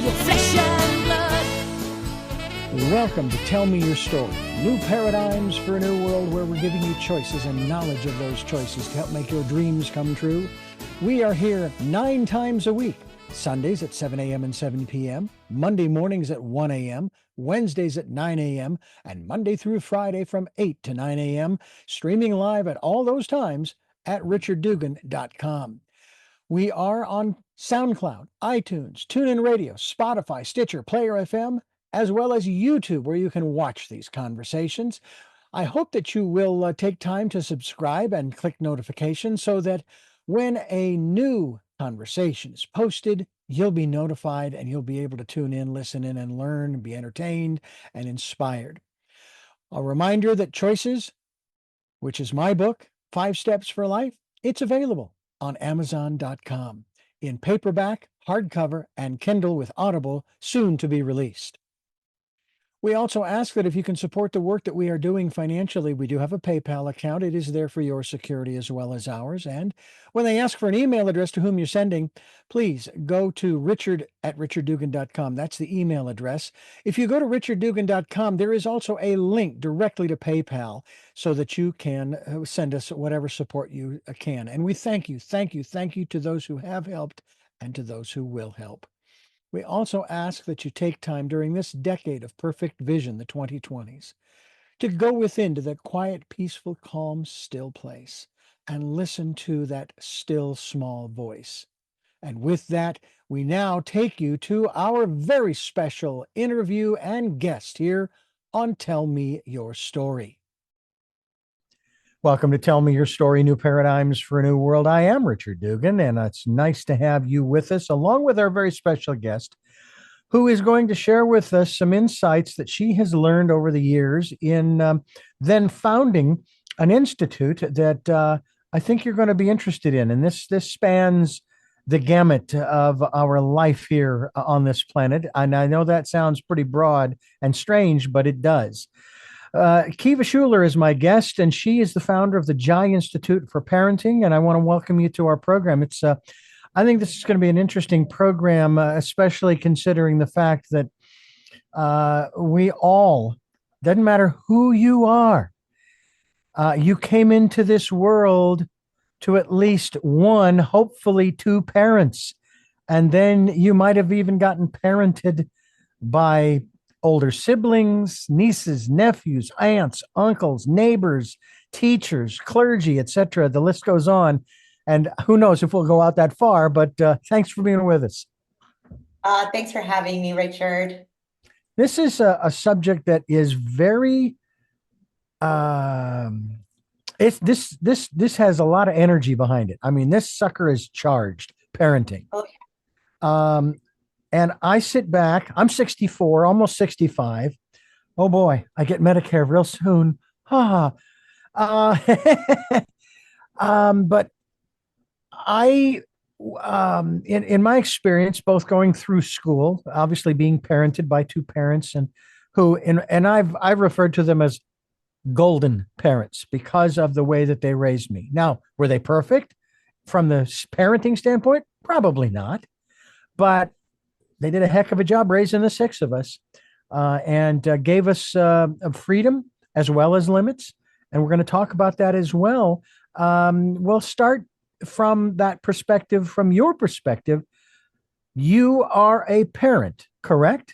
your flesh and blood. Welcome to Tell Me Your Story, new paradigms for a new world where we're giving you choices and knowledge of those choices to help make your dreams come true. We are here 9 times a week, Sundays at 7 a.m. and 7 p.m., Monday mornings at 1 a.m., Wednesdays at 9 a.m., and Monday through Friday from 8 to 9 a.m., streaming live at all those times at richarddugan.com. We are on SoundCloud, iTunes, TuneIn Radio, Spotify, Stitcher, Player FM, as well as YouTube, where you can watch these conversations. I hope that you will take time to subscribe and click notifications so that when a new conversation is posted, you'll be notified and you'll be able to tune in, listen in, and learn, and be entertained and inspired. A reminder that Choices, which is my book, 5 Steps for Life, it's available on Amazon.com in paperback, hardcover, and Kindle with Audible, soon to be released. We also ask that if you can support the work that we are doing financially, we do have a PayPal account. It is there for your security as well as ours. And when they ask for an email address to whom you're sending, please go to richard@richarddugan.com. That's the email address. If you go to richarddugan.com, there is also a link directly to PayPal so that you can send us whatever support you can. And we thank you to those who have helped and to those who will help. We also ask that you take time during this decade of perfect vision, the 2020s, to go within to that quiet, peaceful, calm, still place and listen to that still, small voice. And with that, we now take you to our very special interview and guest here on Tell Me Your Story. Welcome to Tell Me Your Story, New Paradigms for a New World. I am Richard Dugan, and it's nice to have you with us, along with our very special guest, who is going to share with us some insights that she has learned over the years in then founding an institute that I think you're going to be interested in. And this scans the gamut of our life here on this planet. And I know that sounds pretty broad and strange, but it does. Kiva Schuler is my guest, and she is the founder of the Jai Institute for Parenting. And I want to welcome you to our program. I think this is going to be an interesting program, especially considering the fact that we all, doesn't matter who you are, you came into this world to at least one, hopefully 2 parents. And then you might have even gotten parented by older siblings, nieces, nephews, aunts, uncles, neighbors, teachers, clergy, etc. The list goes on. And who knows if we'll go out that far, but thanks for being with us. Thanks for having me, Richard. This is a subject that is very, this has a lot of energy behind it. I mean, this sucker is charged, parenting. Oh, yeah. And I sit back, I'm 64, almost 65. Oh boy, I get Medicare real soon. But I, in my experience, both going through school, obviously being parented by 2 parents and I've referred to them as golden parents because of the way that they raised me. Now, were they perfect from the parenting standpoint? Probably not, but they did a heck of a job raising the 6 of us and gave us freedom as well as limits. And we're going to talk about that as well. We'll start from that perspective, from your perspective. You are a parent, correct?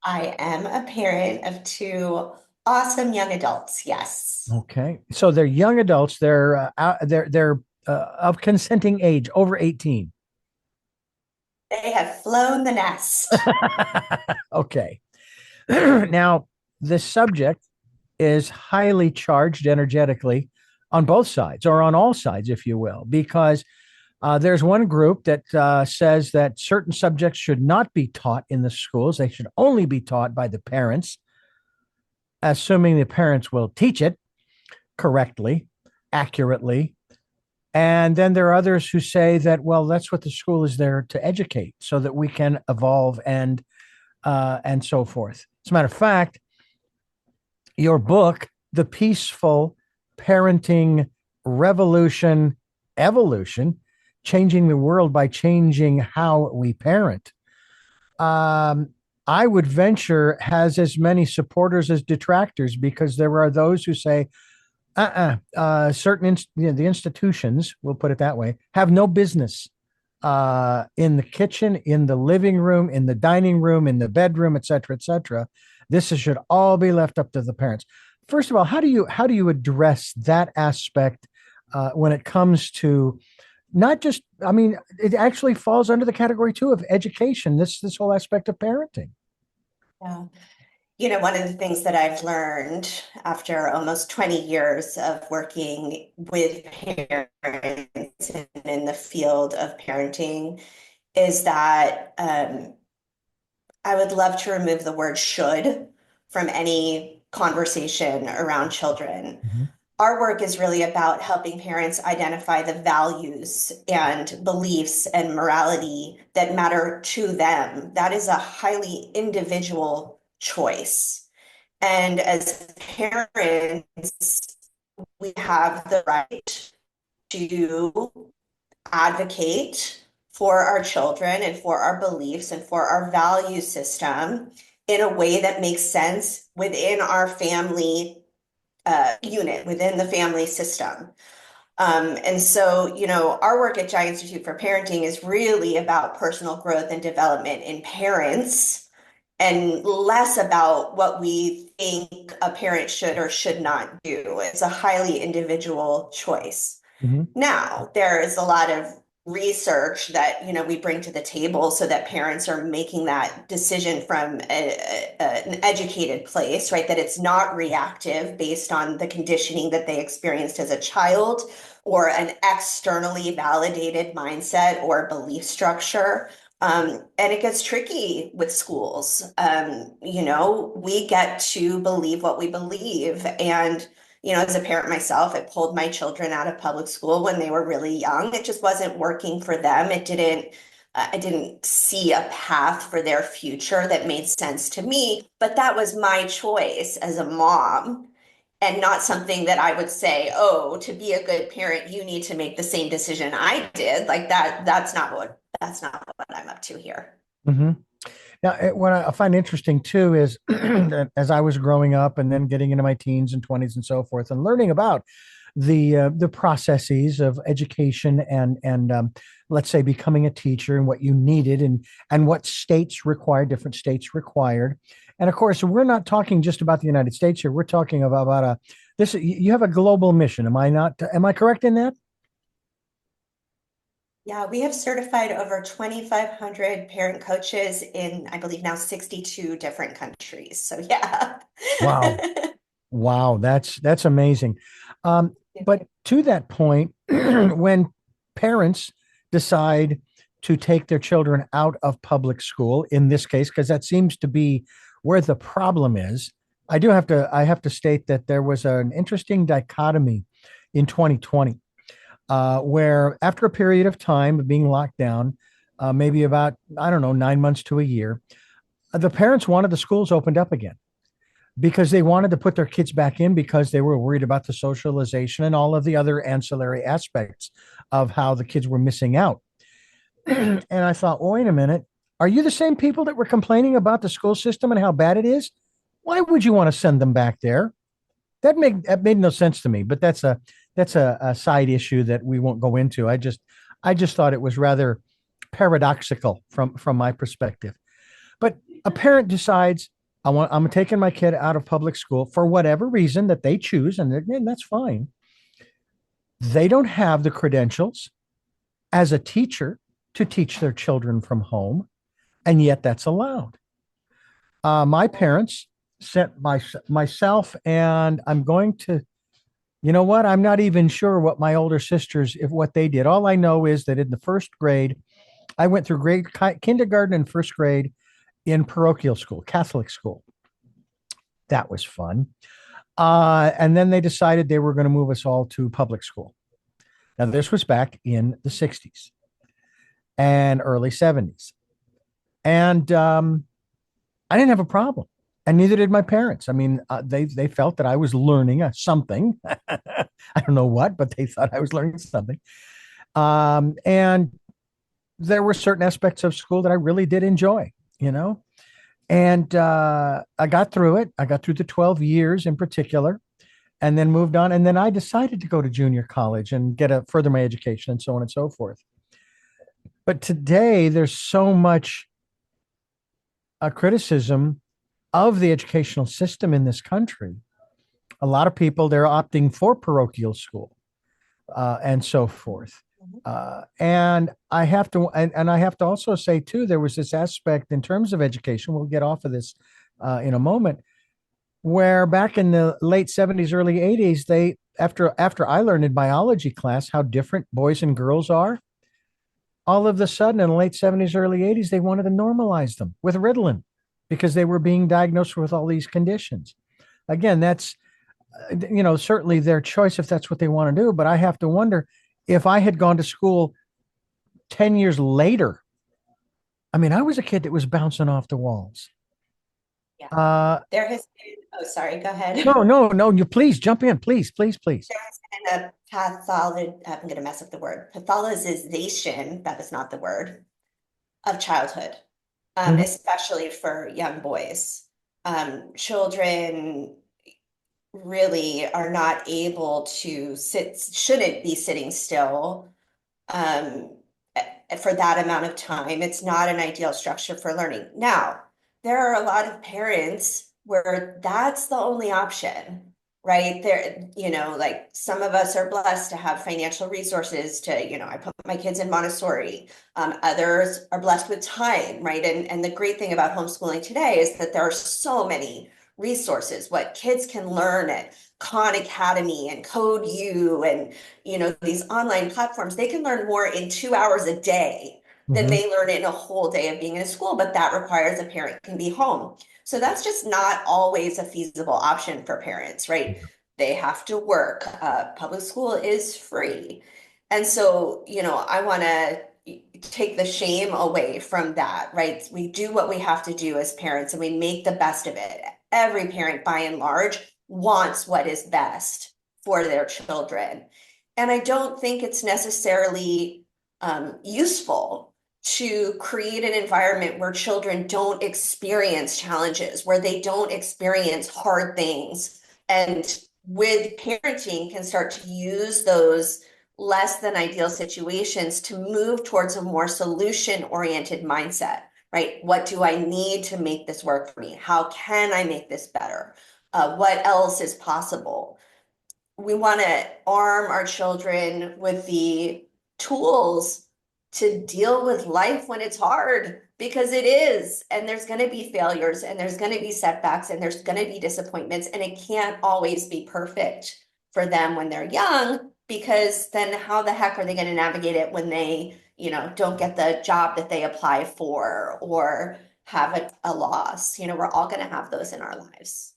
I am a parent of 2 awesome young adults. Yes. Okay. So they're young adults. They're of consenting age, over 18. They have flown the nest. Okay. Now, the subject is highly charged energetically on both sides, or on all sides, if you will, because there's one group that says that certain subjects should not be taught in the schools. They should only be taught by the parents, assuming the parents will teach it correctly, accurately. And then there are others who say that, well, that's what the school is there to educate so that we can evolve and so forth. As a matter of fact, your book, The Peaceful Parenting Revolution, Evolution, Changing the World by Changing How We Parent, um, I would venture has as many supporters as detractors, because there are those who say, certain the institutions, we'll put it that way, have no business in the kitchen, in the living room, in the dining room, in the bedroom, et cetera, et cetera. Should all be left up to the parents. First of all, how do you address that aspect when it comes to not just, I mean, it actually falls under the category too of education, this whole aspect of parenting. Yeah. One of the things that I've learned after almost 20 years of working with parents and in the field of parenting is that I would love to remove the word should from any conversation around children. Mhm. Our work is really about helping parents identify the values and beliefs and morality that matter to them. That is a highly individual choice. And as parents, we have the right to advocate for our children and for our beliefs and for our value system in a way that makes sense within our family unit, within the family system. And so, our work at Giant Institute for Parenting is really about personal growth and development in parents and less about what we think a parent should or should not do. It's a highly individual choice. Mhm. Now, there is a lot of research that we bring to the table so that parents are making that decision from an educated place, right? That it's not reactive based on the conditioning that they experienced as a child or an externally validated mindset or belief structure. And it gets tricky with schools. We get to believe what we believe. And as a parent myself, I pulled my children out of public school when they were really young. It just wasn't working for them. I didn't see a path for their future that made sense to me, but that was my choice as a mom and not something that I would say, oh, to be a good parent, you need to make the same decision I did. Like that, that's not what I'm up to here. Mhm. Now, what I find interesting too is that as I was growing up and then getting into my teens and 20s and so forth, and learning about the processes of education and let's say becoming a teacher and what you needed and what states required, different states required, and of course we're not talking just about the United States here. We're talking about a this you have a global mission. Am I not? Am I correct in that? Yeah, we have certified over 2,500 parent coaches in, I believe now 62 different countries. So yeah. Wow. Wow, that's amazing. But to that point, when parents decide to take their children out of public school, in this case, because that seems to be where the problem is, I have to state that there was an interesting dichotomy in 2020, where after a period of time of being locked down, maybe about, I don't know, 9 months to a year, the parents wanted the schools opened up again because they wanted to put their kids back in because they were worried about the socialization and all of the other ancillary aspects of how the kids were missing out. And I thought, well, wait a minute. Are you the same people that were complaining about the school system and how bad it is? Why would you want to send them back there? That made no sense to me, but that's a side issue that we won't go into. I just thought it was rather paradoxical from my perspective. But a parent decides I'm taking my kid out of public school for whatever reason that they choose, and that's fine. They don't have the credentials as a teacher to teach their children from home, and yet that's allowed. My parents sent myself, and I'm going to, you know what? I'm not even sure what my older sisters, if what they did. All I know is that in the first grade, I went through kindergarten and first grade in parochial school, Catholic school. That was fun. And then they decided they were going to move us all to public school. Now, this was back in the 60s and early 70s. And I didn't have a problem. And neither did my parents. I mean, they felt that I was learning something. I don't know what, but they thought I was learning something. And there were certain aspects of school that I really did enjoy, you know? And I got through it. I got through the 12 years in particular, and then moved on. And then I decided to go to junior college and get a further my education and so on and so forth. But today, there's so much criticism of the educational system in this country. A lot of people, they're opting for parochial school and so forth. And I have to, and I have to also say too, there was this aspect in terms of education. We'll get off of this in a moment, where back in the late 70s, early 80s, they after I learned in biology class how different boys and girls are, all of a sudden in the late 70s, early 80s, they wanted to normalize them with Ritalin because they were being diagnosed with all these conditions. Again, that's certainly their choice if that's what they want to do. But I have to wonder if I had gone to school 10 years later. I mean, I was a kid that was bouncing off the walls. Yeah. There has been, oh, sorry, go ahead. No, you please jump in, please. There has been a I'm going to mess up the word, pathologization, that is not the word, of childhood, especially for young boys. Children really are not able to shouldn't be sitting still for that amount of time. It's not an ideal structure for learning. Now, there are a lot of parents where that's the only option, right? There, like some of us are blessed to have financial resources to, I put my kids in Montessori. Others are blessed with time, right? And the great thing about homeschooling today is that there are so many resources, what kids can learn at Khan Academy and Code U and, these online platforms, they can learn more in 2 hours a day than they learn in a whole day of being in a school, but that requires a parent can be home. So that's just not always a feasible option for parents, right? They have to work. Public school is free. And so, I want to take the shame away from that, right? We do what we have to do as parents and we make the best of it. Every parent, by and large, wants what is best for their children. And I don't think it's necessarily useful to create an environment where children don't experience challenges, where they don't experience hard things, and with parenting can start to use those less than ideal situations to move towards a more solution-oriented mindset, right? What do I need to make this work for me? How can I make this better? What else is possible? We want to arm our children with the tools to deal with life when it's hard, because it is, and there's going to be failures and there's going to be setbacks and there's going to be disappointments, and it can't always be perfect for them when they're young, because then how the heck are they going to navigate it when they, don't get the job that they apply for or have a loss? We're all going to have those in our lives.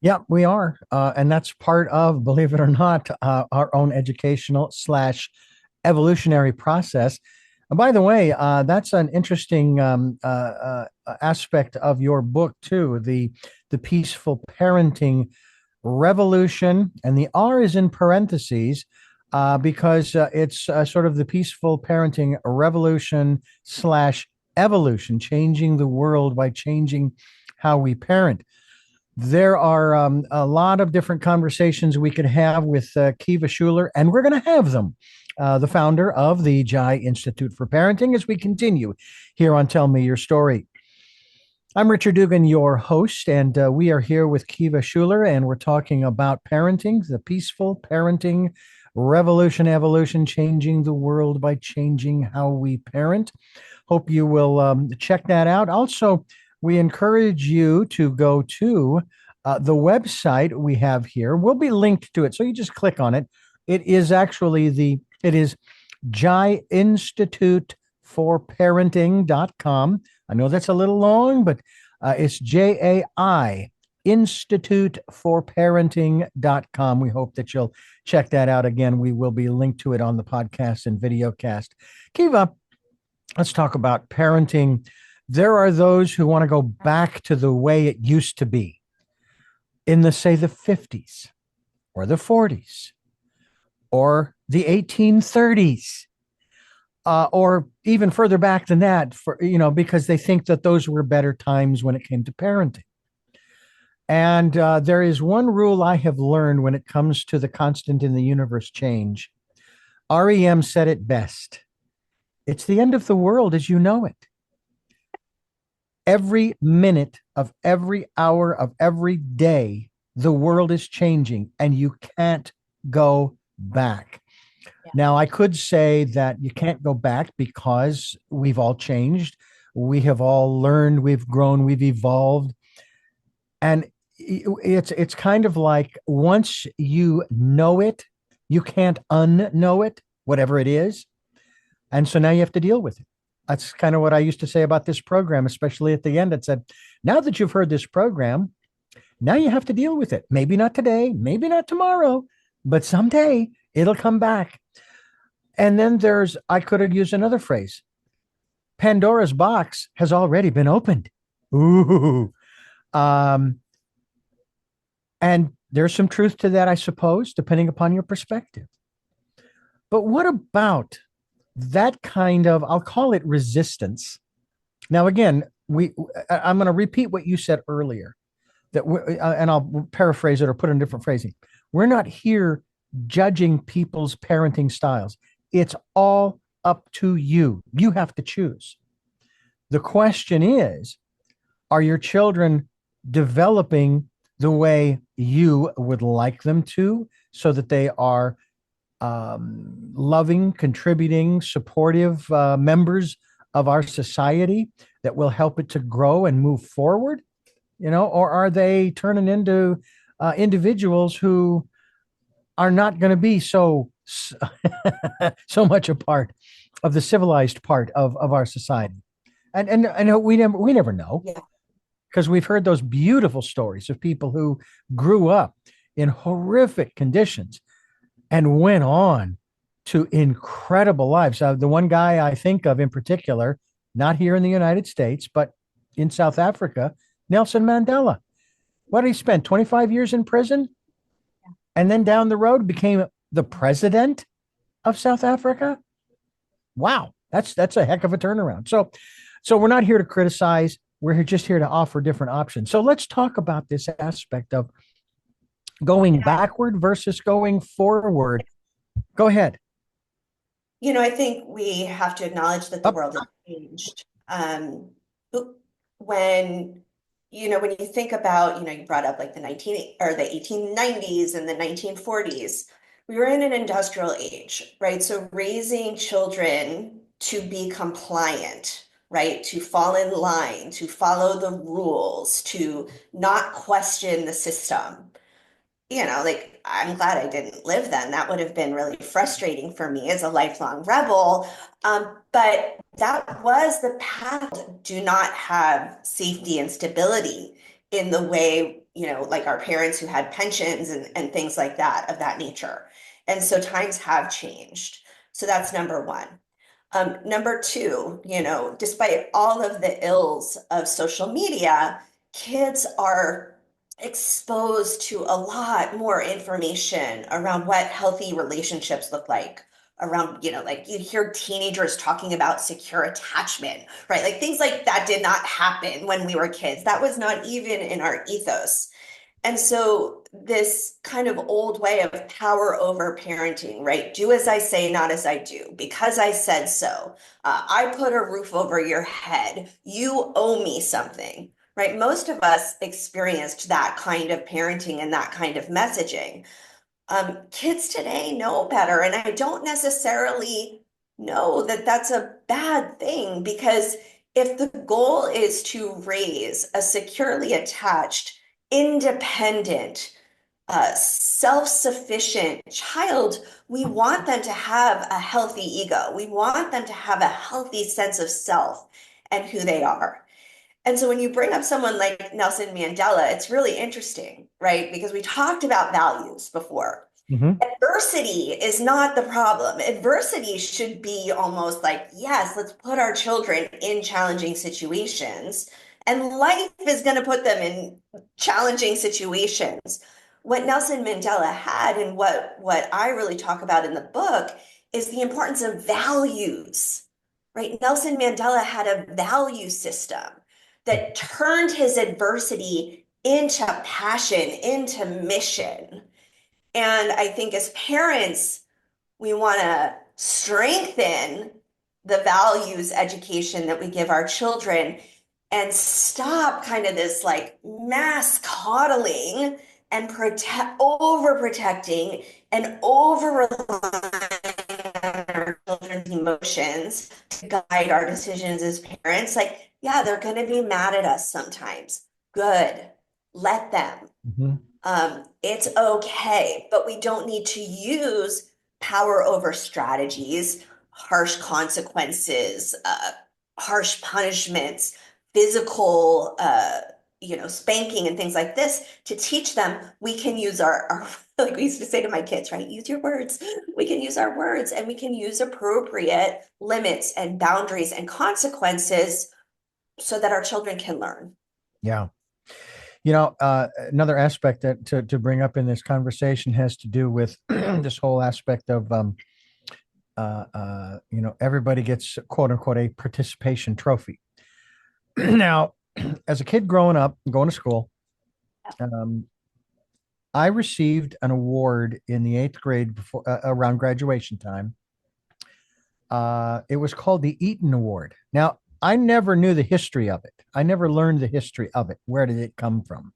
Yeah, we are. And that's part of, believe it or not, our own educational / evolutionary process. And by the way, that's an interesting aspect of your book too, the peaceful parenting revolution, and the R is in parentheses because it's sort of the peaceful parenting revolution / evolution, changing the world by changing how we parent. There are a lot of different conversations we could have with Kiva Schuler, and we're going to have them, the founder of the Jai Institute for Parenting, as we continue here on Tell Me Your Story. I'm Richard Dugan, your host, and we are here with Kiva Schuler, and we're talking about parenting, the peaceful parenting revolution, evolution, changing the world by changing how we parent. Hope you will check that out. Also, we encourage you to go to the website we have here. We'll be linked to it, so you just click on it. It is actually it is Jai Institute for Parenting.com. I know that's a little long, but it's JAI Institute for Parenting.com. We hope that you'll check that out. Again, we will be linked to it on the podcast and video cast. Kiva, let's talk about parenting. There are those who want to go back to the way it used to be in the 50s or the 40s or the 1830s. or even further back than that, for because they think that those were better times when it came to parenting. And there is one rule I have learned when it comes to the constant in the universe change. REM said it best. It's the end of the world as you know it. Every minute of every hour of every day, the world is changing and you can't go back. Yeah. Now, I could say that you can't go back because we've all changed. We have all learned, we've grown, we've evolved. And it's kind of like once you know it, you can't unknow it, whatever it is. And so now you have to deal with it. That's kind of what I used to say about this program, especially at the end. It said, now that you've heard this program, now you have to deal with it. Maybe not today, maybe not tomorrow, but someday it'll come back. And then I could have used another phrase. Pandora's box has already been opened. Ooh. And there's some truth to that, I suppose, depending upon your perspective. But what about that kind of, I'll call it resistance? Now, again, I'm going to repeat what you said earlier, and I'll paraphrase it or put in different phrasing. We're not here judging people's parenting styles. It's all up to you. You have to choose. The question is, are your children developing the way you would like them to, so that they are loving, contributing, supportive members of our society that will help it to grow and move forward? Or are they turning into individuals who are not going to be so much a part of the civilized part of our society? And we never know. Yeah. Because we've heard those beautiful stories of people who grew up in horrific conditions and went on to incredible lives. The one guy I think of in particular, not here in the United States, but in South Africa, Nelson Mandela. What did he spend? 25 years in prison? And then down the road became the president of South Africa? Wow, that's a heck of a turnaround. So we're not here to criticize. We're just here to offer different options. So let's talk about this aspect of going backward versus going forward. Go ahead. I think we have to acknowledge that the world has changed. When when you think about, you brought up like the 1890s and the 1940s, we were in an industrial age, right? So raising children to be compliant, right? To fall in line, to follow the rules, to not question the system. Like I'm glad I didn't live then. That would have been really frustrating for me as a lifelong rebel. But that was the path. Do not have safety and stability in the way, like our parents who had pensions and things like that of that nature. And so times have changed. So that's number one. Number two, despite all of the ills of social media, kids are exposed to a lot more information around what healthy relationships look like, around, like you hear teenagers talking about secure attachment, right? Like things like that did not happen when we were kids. That was not even in our ethos. And so this kind of old way of power over parenting, right? Do as I say, not as I do, because I said so. I put a roof over your head. You owe me something, right? Most of us experienced that kind of parenting and that kind of messaging. Kids today know better, and I don't necessarily know that that's a bad thing, because if the goal is to raise a securely attached, independent, self-sufficient child, we want them to have a healthy ego. We want them to have a healthy sense of self and who they are. And so when you bring up someone like Nelson Mandela, it's really interesting, right? Because we talked about values before. Mm-hmm. Adversity is not the problem. Adversity should be almost like, yes, let's put our children in challenging situations. And life is going to put them in challenging situations. What Nelson Mandela had, and what I really talk about in the book, is the importance of values, right? Nelson Mandela had a value system that turned his adversity into passion, into mission. And I think as parents, we want to strengthen the values education that we give our children and stop kind of this like mass coddling and overprotecting and over relying on our children's emotions to guide our decisions as parents. Like, yeah, they're going to be mad at us sometimes. Good. Let them. Mhm. It's okay, but we don't need to use power over strategies, harsh consequences, harsh punishments, physical, spanking and things like this to teach them. We can use our like we used to say to my kids, right? Use your words. We can use our words and we can use appropriate limits and boundaries and consequences so that our children can learn. Yeah. Another aspect that to bring up in this conversation has to do with this whole aspect of, everybody gets quote unquote a participation trophy. Now, as a kid growing up, going to school, I received an award in the 8th grade before around graduation time. It was called the Eaton Award. Now, I never knew the history of it. I never learned the history of it. Where did it come from?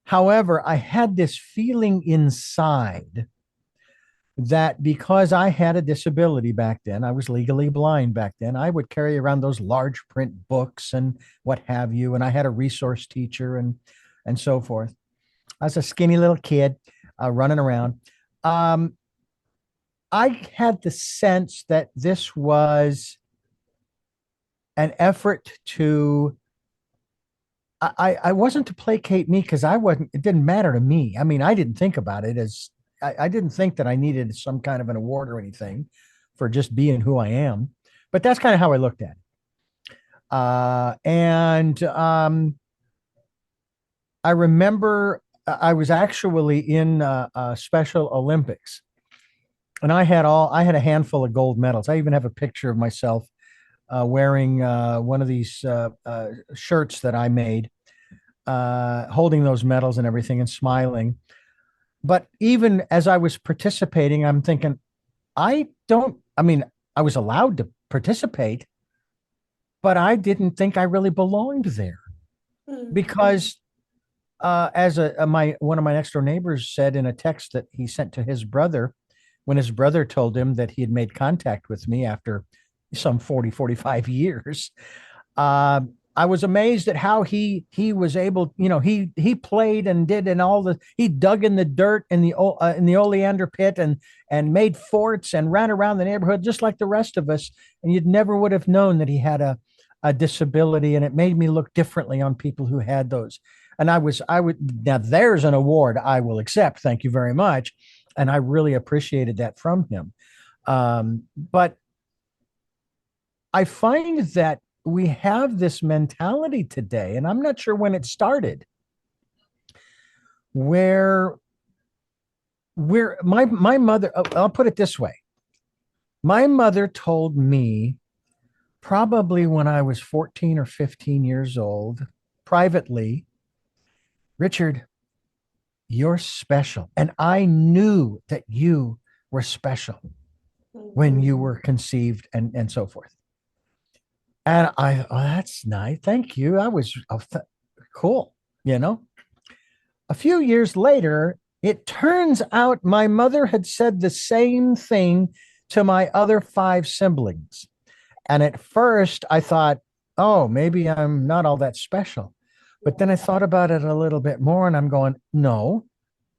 However, I had this feeling inside that because I had a disability back then, I was legally blind back then, I would carry around those large print books and what have you. And I had a resource teacher and so forth. I was a skinny little kid running around. I had the sense that this was an effort to I wasn't to placate me because it didn't matter to me. I mean, I didn't think about it as I didn't think that I needed some kind of an award or anything for just being who I am. But that's kind of how I looked at it. And I remember I was actually in Special Olympics, and I had a handful of gold medals. I even have a picture of myself wearing one of these shirts that I made, holding those medals and everything and smiling. But even as I was participating, I'm thinking, I mean, I was allowed to participate, but I didn't think I really belonged there because as one of my next door neighbors said in a text that he sent to his brother, when his brother told him that he had made contact with me after some 45 years, I was amazed at how he was able, he played and did and he dug in the dirt in the oleander pit and made forts and ran around the neighborhood just like the rest of us. And you'd never would have known that he had a disability, and it made me look differently on people who had those. And now there's an award I will accept. Thank you very much. And I really appreciated that from him. But I find that we have this mentality today, and I'm not sure when it started, where my mother, I'll put it this way. My mother told me probably when I was 14 or 15 years old, privately, Richard, you're special. And I knew that you were special when you were conceived and so forth. And that's nice. Thank you. I was cool. A few years later, it turns out my mother had said the same thing to my other 5 siblings. And at first I thought, oh, maybe I'm not all that special. But then I thought about it a little bit more and I'm going, no,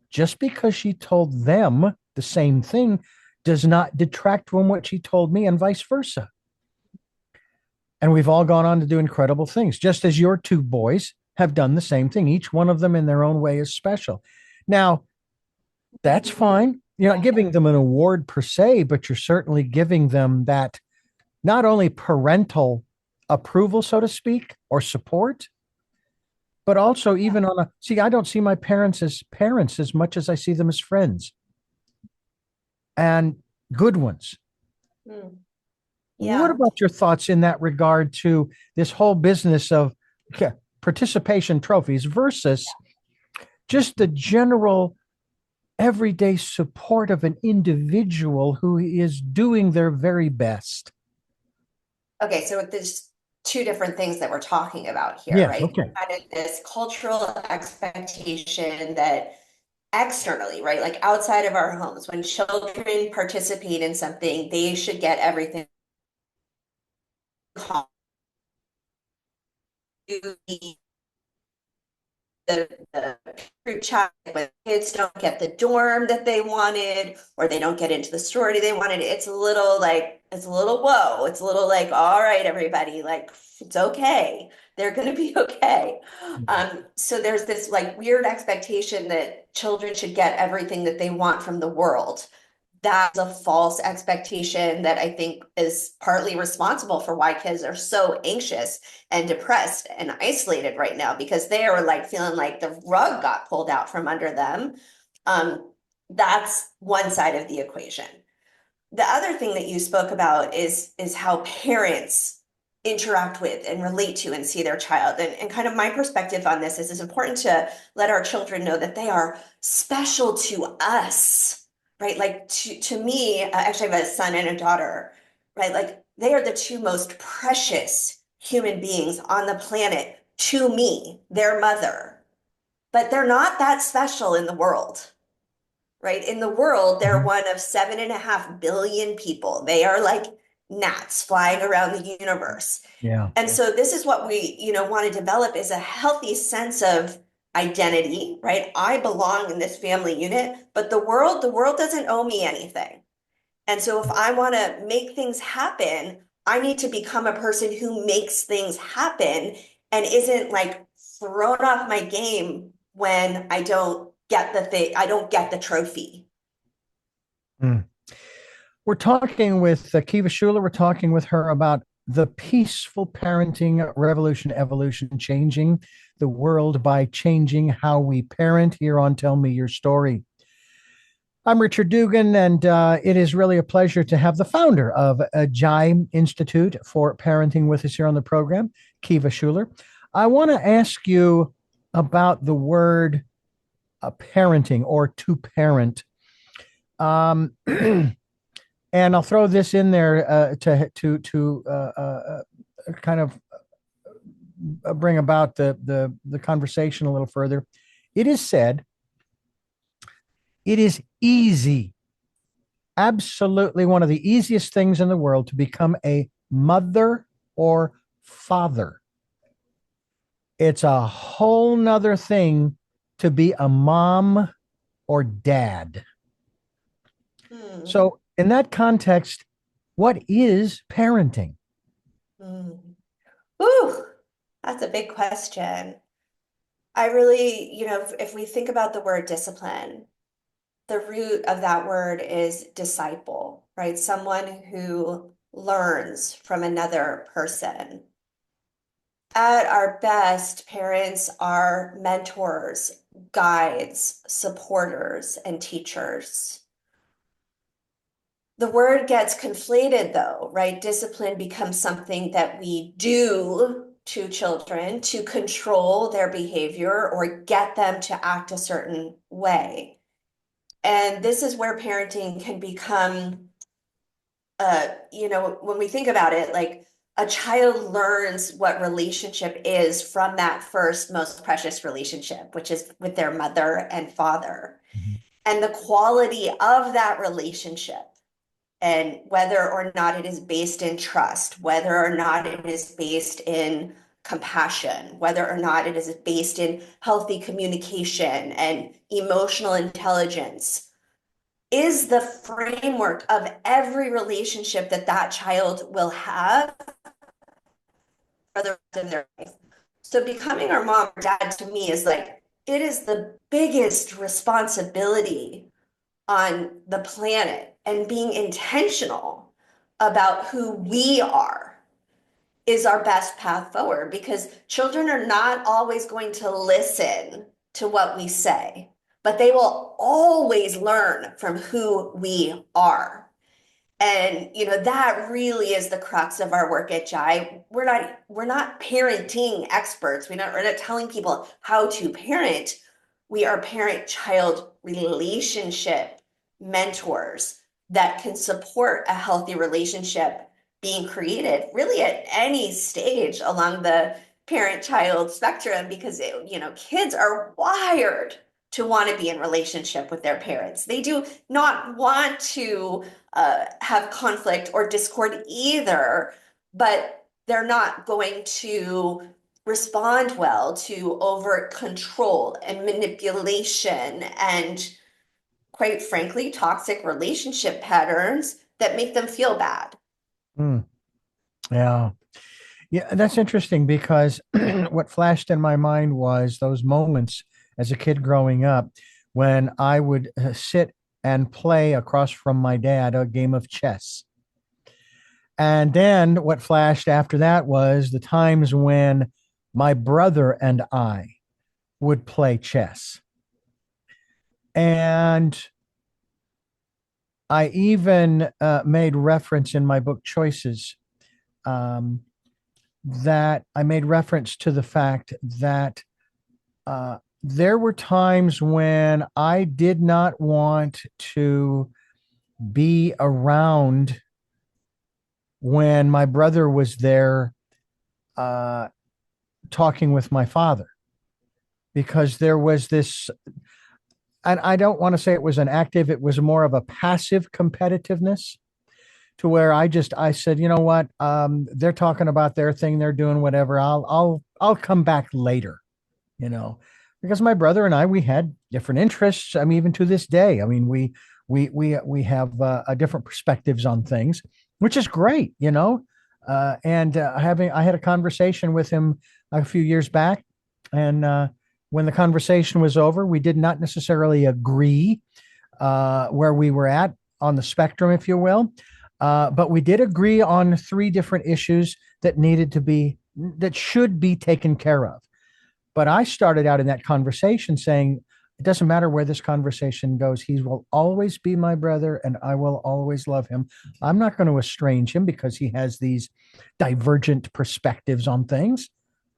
just because she told them the same thing does not detract from what she told me and vice versa. And we've all gone on to do incredible things, just as your 2 boys have done the same thing. Each one of them in their own way is special. Now, that's fine. You're not giving them an award per se, but you're certainly giving them that not only parental approval, so to speak, or support, but also even I don't see my parents as parents as much as I see them as friends. And good ones. Mm. What Yeah. about your thoughts in that regard to this whole business of participation trophies versus just the general everyday support of an individual who is doing their very best? Okay, so there's two different things that we're talking about here, Yes, right? okay. Kind of this cultural expectation that externally, right? Like outside of our homes, when children participate in something, they should get everything the group chat when kids don't get the dorm that they wanted or they don't get into the sorority they wanted. It's a little like, it's a little whoa. It's a little like, all right, everybody, like it's okay. They're gonna be okay. So there's this like weird expectation that children should get everything that they want from the world. That's a false expectation that I think is partly responsible for why kids are so anxious and depressed and isolated right now because they are like feeling like the rug got pulled out from under them. That's one side of the equation. The other thing that you spoke about is how parents interact with and relate to and see their child. And kind of my perspective on this is it's important to let our children know that they are special to us, right? Like to me, actually, I have a son and a daughter, right? Like they are the two most precious human beings on the planet to me, their mother. But they're not that special in the world, right? In the world, they're Mhm. one of 7.5 billion people. They are like gnats flying around the universe. Yeah. And so this is what we, want to develop is a healthy sense of identity, right? I belong in this family unit, but the world doesn't owe me anything. And so if I want to make things happen, I need to become a person who makes things happen and isn't like thrown off my game when I don't get the thing, I don't get the trophy. Mm. We're talking with Kiva Schuler. We're talking with her about the peaceful parenting revolution, evolution, changing the world by changing how we parent here on Tell Me Your Story. I'm Richard Dugan, and it is really a pleasure to have the founder of Jai Institute for Parenting with us here on the program, Kiva Schuler. I want to ask you about the word parenting or to parent. Um, and I'll throw this in there to kind of bring about the conversation a little further. It is said it is easy, absolutely one of the easiest things in the world to become a mother or father. It's a whole nother thing to be a mom or dad. Hmm. So, in that context, what is parenting? Hmm. Ooh, that's a big question. I really, if we think about the word discipline, the root of that word is disciple, right? Someone who learns from another person. At our best, parents are mentors, guides, supporters, and teachers. The word gets conflated though, right? Discipline becomes something that we do to children to control their behavior or get them to act a certain way. And this is where parenting can become, when we think about it, like a child learns what relationship is from that first most precious relationship, which is with their mother and father. Mhm. And the quality of that relationship and whether or not it is based in trust, whether or not it is based in compassion, whether or not it is based in healthy communication and emotional intelligence, is the framework of every relationship that that child will have for the rest of their life. So becoming our mom or dad to me is like, it is the biggest responsibility on the planet and being intentional about who we are is our best path forward because children are not always going to listen to what we say, but they will always learn from who we are. And that really is the crux of our work at Jai. We're not parenting experts. We're not telling people how to parent. We are parent-child relationship mentors that can support a healthy relationship being created really at any stage along the parent-child spectrum, because kids are wired to want to be in relationship with their parents. They do not want to have conflict or discord either, but they're not going to respond well to overt control and manipulation and, quite frankly, toxic relationship patterns that make them feel bad. Mm, yeah. Yeah, that's interesting because what flashed in my mind was those moments as a kid growing up when I would sit and play across from my dad a game of chess. And then what flashed after that was the times when my brother and I would play chess. And I even made reference in my book Choices, um, that I made reference to the fact that there were times when I did not want to be around when my brother was there uh, talking with my father, because there was this, and I don't want to say it was an active, it was more of a passive competitiveness, to where I said, you know what, they're talking about their thing, they're doing whatever. I'll come back later, you know, because my brother and I, we had different interests. I mean, even to this day, I mean, we have different perspectives on things, which is great, you know. And I had a conversation with him a few years back, and when the conversation was over, we did not necessarily agree where we were at on the spectrum, if you will. But we did agree on three different issues that should be taken care of. But I started out in that conversation saying, it doesn't matter where this conversation goes. He will always be my brother and I will always love him. I'm not going to estrange him because he has these divergent perspectives on things.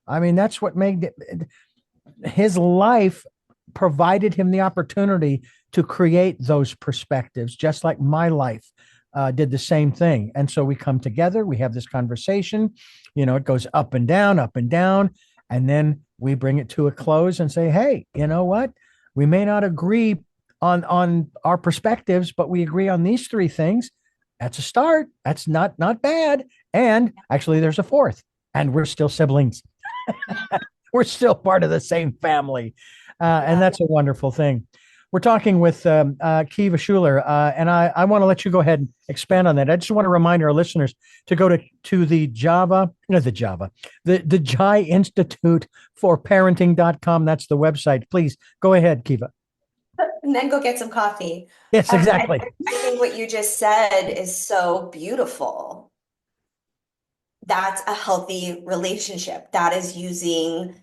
I mean, that's what made his life provided him the opportunity to create those perspectives, just like my life did the same thing. And so we come together, we have this conversation, it goes up and down, up and down. And then we bring it to a close and say, hey, you know what? We may not agree on our perspectives, but we agree on these three things. That's a start. That's not bad. And actually, there's a fourth, and we're still siblings. We're still part of the same family. And that's a wonderful thing. We're talking with Kiva Schuler, and I want to let you go ahead and expand on that. I just want to remind our listeners to go to the Jai Institute for Parenting.com. That's the website. Please go ahead, Kiva. And then go get some coffee. Yes, exactly. I think what you just said is so beautiful. That's a healthy relationship. That is using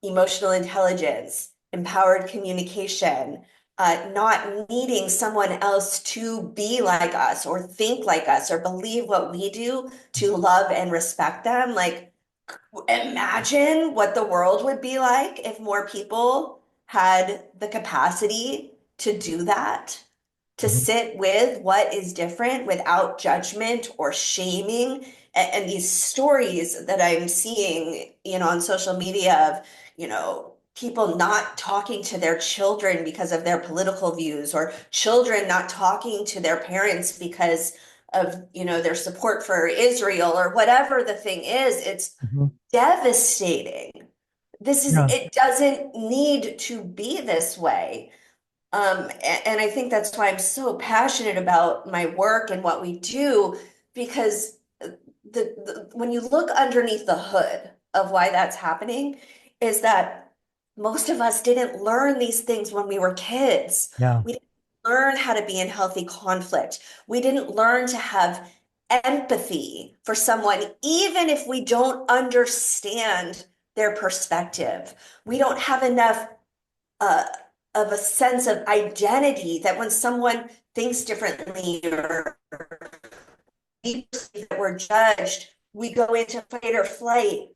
emotional intelligence, empowered communication, not needing someone else to be like us or think like us or believe what we do to love and respect them. Like, imagine what the world would be like if more people had the capacity to do that, to Mhm. sit with what is different without judgment or shaming. And these stories that I'm seeing, on social media of, people not talking to their children because of their political views, or children not talking to their parents because of, their support for Israel or whatever the thing is. It's Mhm. devastating. Yeah. It doesn't need to be this way. And I think that's why I'm so passionate about my work and what we do, because when you look underneath the hood of why that's happening, is that most of us didn't learn these things when we were kids. Yeah. We didn't learn how to be in healthy conflict. We didn't learn to have empathy for someone, even if we don't understand their perspective. We don't have enough uh, of a sense of identity that when someone thinks differently or we perceive that we're judged, we go into fight or flight.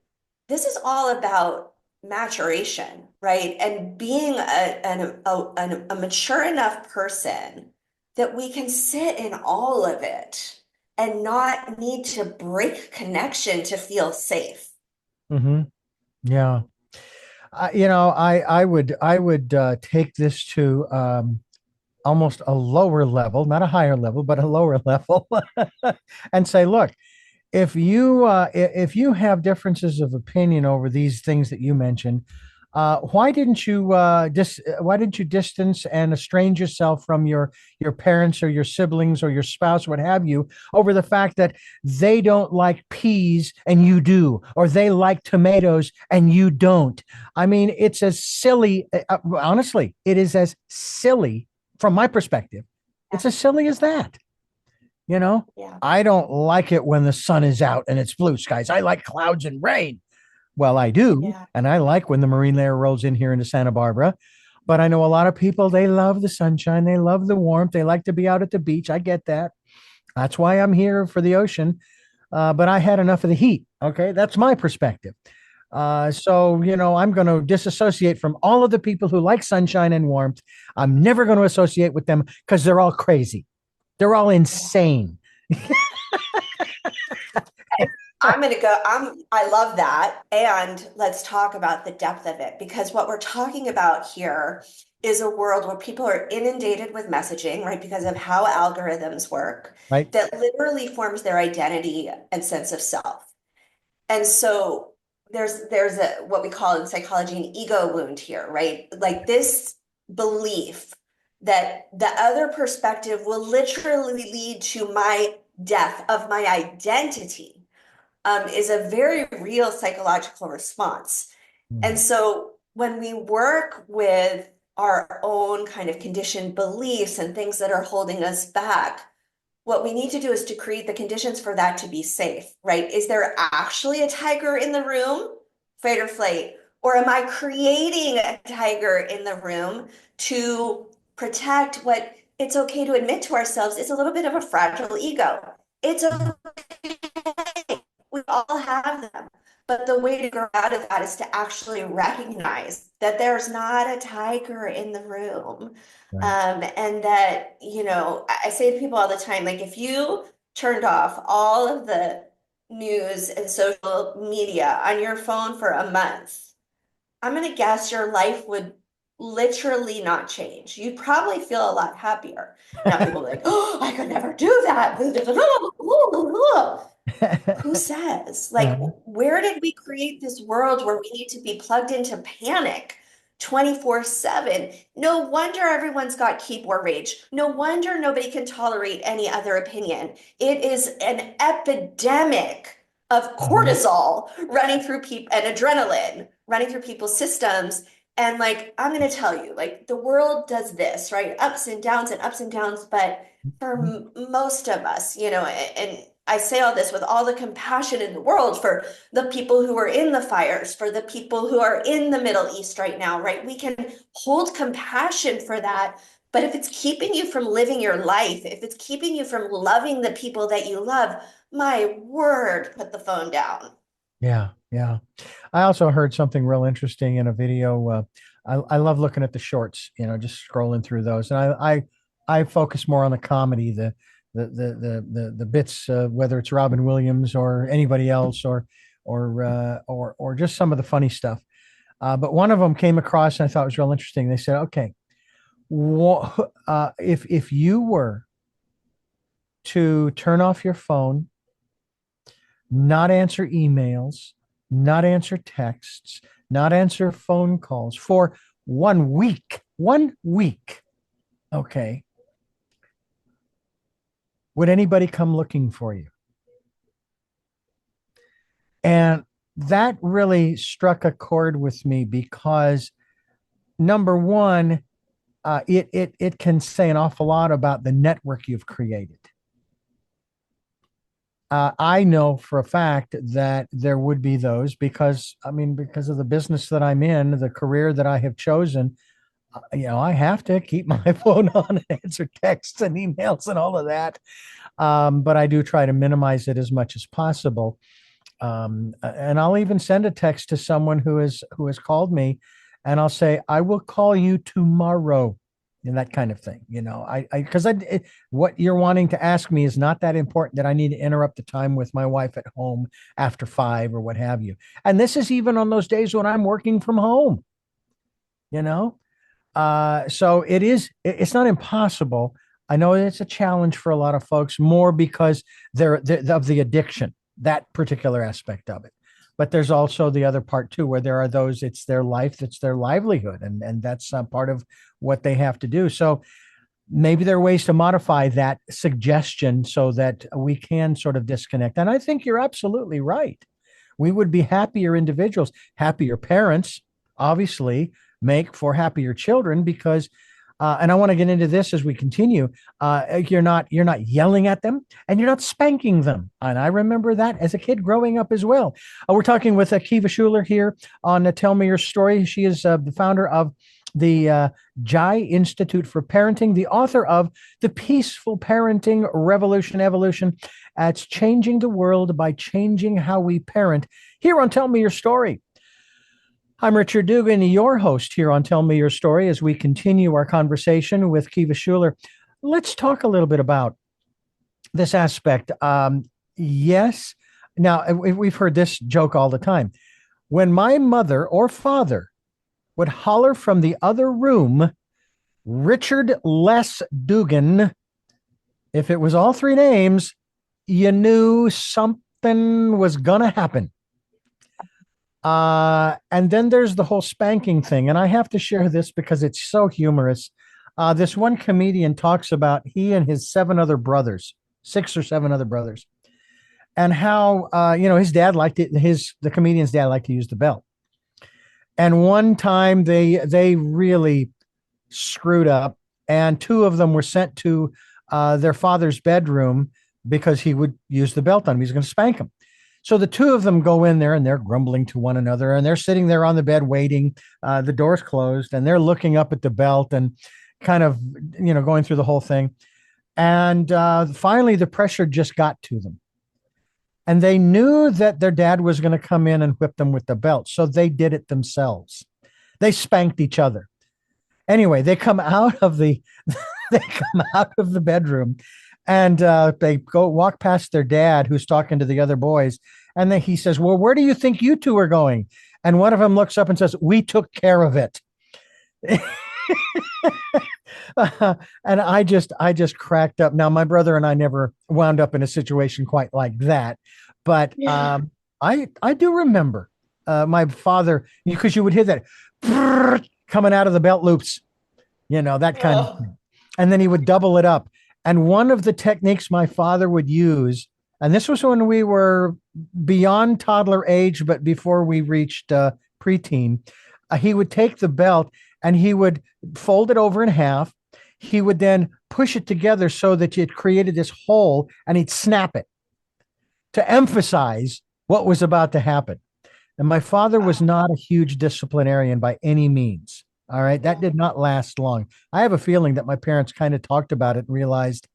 This is all about maturation, right? And being a mature enough person that we can sit in all of it and not need to break connection to feel safe. Hmm. Yeah. I would take this to almost a lower level, not a higher level, but a lower level, and say, look, if you have differences of opinion over these things that you mentioned, why didn't you distance and estrange yourself from your parents or your siblings or your spouse, what have you, over the fact that they don't like peas and you do, or they like tomatoes and you don't? I mean, it's as silly. Honestly, it is as silly from my perspective. Yeah, It's as silly as that. You know, yeah, I don't like it when the sun is out and it's blue skies. I like clouds and rain. Well, I do. yeah, And I like when the marine layer rolls in here into Santa Barbara. But I know a lot of people, they love the sunshine. They love the warmth. They like to be out at the beach. I get that. That's why I'm here for the ocean. But I had enough of the heat. Okay. That's my perspective. So, I'm going to disassociate from all of the people who like sunshine and warmth. I'm never going to associate with them because they're all crazy. They're all yeah. insane. I love that. And let's talk about the depth of it, because what we're talking about here is a world where people are inundated with messaging, right? Because of how algorithms work, Right. that literally forms their identity and sense of self. And so there's a what we call in psychology an ego wound here, right? Like this belief that the other perspective will literally lead to my death of my identity, is a very real psychological response. And Mhm. so when we work with our own kind of conditioned beliefs and things that are holding us back, what we need to do is to create the conditions for that to be safe, right? Is there actually a tiger in the room, fight or flight? Or am I creating a tiger in the room to protect what it's okay to admit to ourselves is a little bit of a fragile ego? It's Mhm. okay. We all have them. But the way to grow out of that is to actually recognize that there's not a tiger in the room. Right. And that, I say to people all the time, like if you turned off all of the news and social media on your phone for a month, I'm going to guess your life would literally not change. You'd probably feel a lot happier. Now people are like, oh, I could never do that. Who says? Like, Uh, where did we create this world where we need to be plugged into panic 24/7? No wonder everyone's got keyboard rage. No wonder nobody can tolerate any other opinion. It is an epidemic of mhm. cortisol running through people and adrenaline running through people's systems. And like, I'm going to tell you, like, the world does this, right? Ups and downs. But for most of us, and I say all this with all the compassion in the world for the people who are in the fires, for the people who are in the Middle East right now, right? We can hold compassion for that. But if it's keeping you from living your life, if it's keeping you from loving the people that you love, my word, put the phone down. Yeah, yeah. I also heard something real interesting in a video. I love looking at the shorts, just scrolling through those, and I focus more on the comedy, the bits, whether it's Robin Williams or anybody else, or just some of the funny stuff. But one of them came across, and I thought it was real interesting. They said, "Okay, if you were to turn off your phone, not answer emails, not answer texts, not answer phone calls for 1 week. 1 week. Okay. Would anybody come looking for you?" And that really struck a chord with me because number one, it can say an awful lot about the network you've created. I know for a fact that there would be those because, I mean, because of the business that I'm in, the career that I have chosen, I have to keep my phone on and answer texts and emails and all of that. but I do try to minimize it as much as possible. And I'll even send a text to someone who has called me, and I'll say, I will call you tomorrow, and that kind of thing. Because what you're wanting to ask me is not that important that I need to interrupt the time with my wife at home after 5 or what have you. And this is even on those days when I'm working from home, you know? So it's not impossible. I know it's a challenge for a lot of folks, more because they're of the addiction, that particular aspect of it. But there's also the other part too, where there are those, it's their life, it's their livelihood, and that's part of what they have to do. So maybe there are ways to modify that suggestion so that we can sort of disconnect. And I think you're absolutely right. We would be happier individuals, happier parents, obviously, make for happier children because and I want to get into this as we continue. You're not yelling at them, and you're not spanking them. And I remember that as a kid growing up as well. We're talking with Kiva Schuler here on Tell Me Your Story. She is the founder of the Jai Institute for Parenting, the author of The Peaceful Parenting Revolution Evolution. It's changing the world by changing how we parent. Here on Tell Me Your Story. I'm Richard Dugan, your host here on Tell Me Your Story, as we continue our conversation with Kiva Schuler. Let's talk a little bit about this aspect. Yes. Now, we've heard this joke all the time. When my mother or father would holler from the other room, Richard Les Dugan, if it was all three names, you knew something was going to happen. And then there's the whole spanking thing. And I have to share this because it's so humorous. This one comedian talks about he and his 6 or 7 other brothers, and how, his dad liked it. The comedian's dad liked to use the belt. And one time they really screwed up, and 2 of them were sent to their father's bedroom because he would use the belt on him. He's going to spank them. So the 2 of them go in there, and they're grumbling to one another, and they're sitting there on the bed waiting. The door's closed, and they're looking up at the belt and kind of, going through the whole thing. And finally, the pressure just got to them. And they knew that their dad was going to come in and whip them with the belt. So they did it themselves. They spanked each other. Anyway, they come out of the bedroom, and they walk past their dad, who's talking to the other boys. And then he says, well, where do you think you 2 are going? And one of them looks up and says, we took care of it. And I just cracked up. Now, my brother and I never wound up in a situation quite like that. But yeah. I do remember my father, because you would hear that coming out of the belt loops, that kind of thing. And then he would double it up. And one of the techniques my father would use, and this was when we were beyond toddler age, but before we reached preteen, he would take the belt and he would fold it over in half. He would then push it together so that it created this hole, and he'd snap it to emphasize what was about to happen. And my father was not a huge disciplinarian by any means. All right. That did not last long. I have a feeling that my parents kind of talked about it and realized,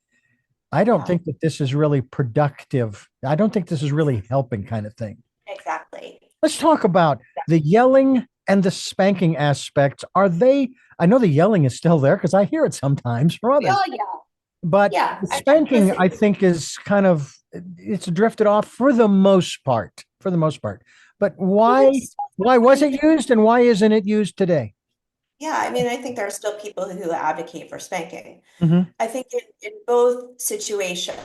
I don't think that this is really productive. I don't think this is really helping, kind of thing. Exactly. Let's talk about the yelling and the spanking aspects. I know the yelling is still there because I hear it sometimes from others. Oh, yeah. But the spanking, I think, is kind of, it's drifted off for the most part. But why was it used, and why isn't it used today? Yeah, I mean, I think there are still people who advocate for spanking. Mm-hmm. I think in both situations,